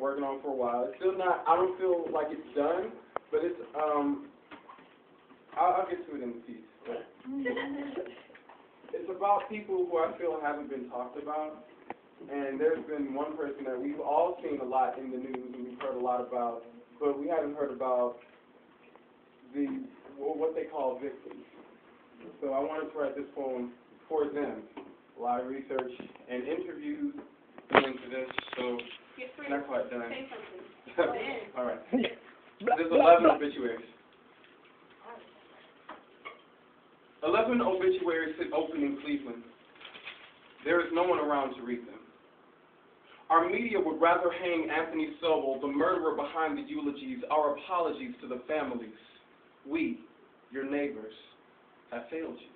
working on for a while. It's still not, I don't feel like it's done, but it's, I'll get to it in the piece. But it's about people who I feel haven't been talked about. And there's been one person that we've all seen a lot in the news and we've heard a lot about, but we haven't heard about what they call victims. So I wanted to write this poem for them. A lot of research and interviews into this, so not quite done. All right. There's 11 obituaries. 11 obituaries sit open in Cleveland. There is no one around to read them. Our media would rather hang Anthony Sobel, the murderer behind the eulogies, our apologies to the families. We, your neighbors, have failed you.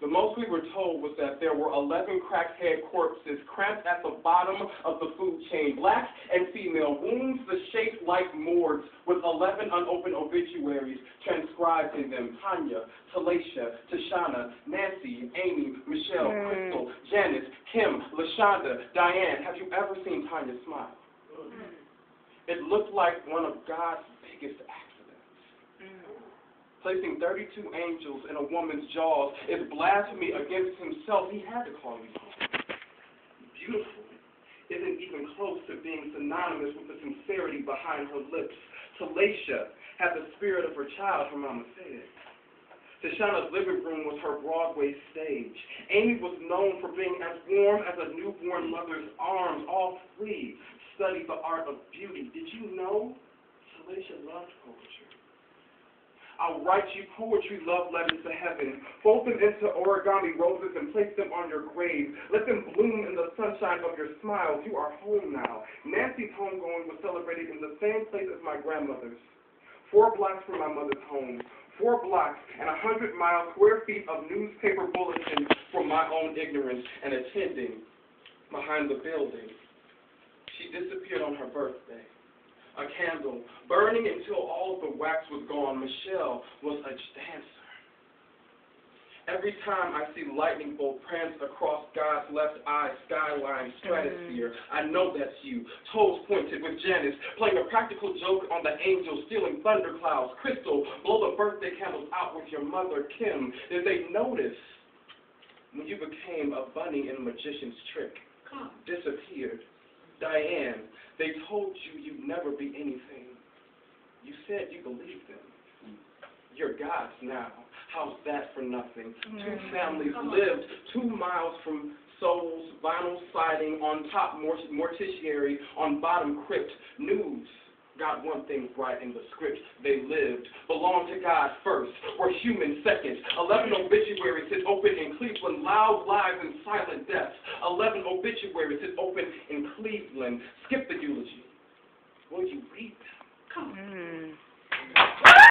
The most we were told was that there were 11 crackhead corpses cramped at the bottom of the food chain, black and female, wounds the shape like morgues, with 11 unopened obituaries transcribed in them. Tanya, Talacia, Tashana, Nancy, Amy, Michelle, Crystal, Janice, Kim, LaShonda, Diane. Have you ever seen Tanya smile? It looked like one of God's biggest accidents. Placing 32 angels in a woman's jaws is blasphemy against himself. He had to call you beautiful. Isn't even close to being synonymous with the sincerity behind her lips. Talacia had the spirit of her child, her mama said. Tashana's living room was her Broadway stage. Amy was known for being as warm as a newborn mother's arms. All three studied the art of beauty. Did you know Talacia loved poetry? I'll write you poetry love letters to heaven. Fold them into origami roses and place them on your grave. Let them bloom in the sunshine of your smiles. You are home now. Nancy's homegoing was celebrated in the same place as my grandmother's. 4 blocks from my mother's home. 4 blocks and 100 square feet of newspaper bulletins from my own ignorance and attending behind the building. She disappeared on her birthday. A candle, burning until all of the wax was gone. Michelle was a dancer. Every time I see lightning bolt prance across God's left eye skyline stratosphere, I know that's you. Toes pointed with Janice, playing a practical joke on the angels, stealing thunderclouds. Crystal, blow the birthday candles out with your mother, Kim. Did they notice when you became a bunny in a magician's trick? Disappeared. Diane, they told you you'd never be anything. You said you believed them. You're God's now. How's that for nothing? 2 families lived 2 miles from Soul's vinyl siding, on top mortuary, on bottom crypt. News got one thing right in the script. They lived, belonged to God first, were human second. 11 obituaries sit open in Cleveland, loud lives and silent deaths. 11 obituaries sit open in Cleveland. Skip the eulogy. Will you read them? Come on.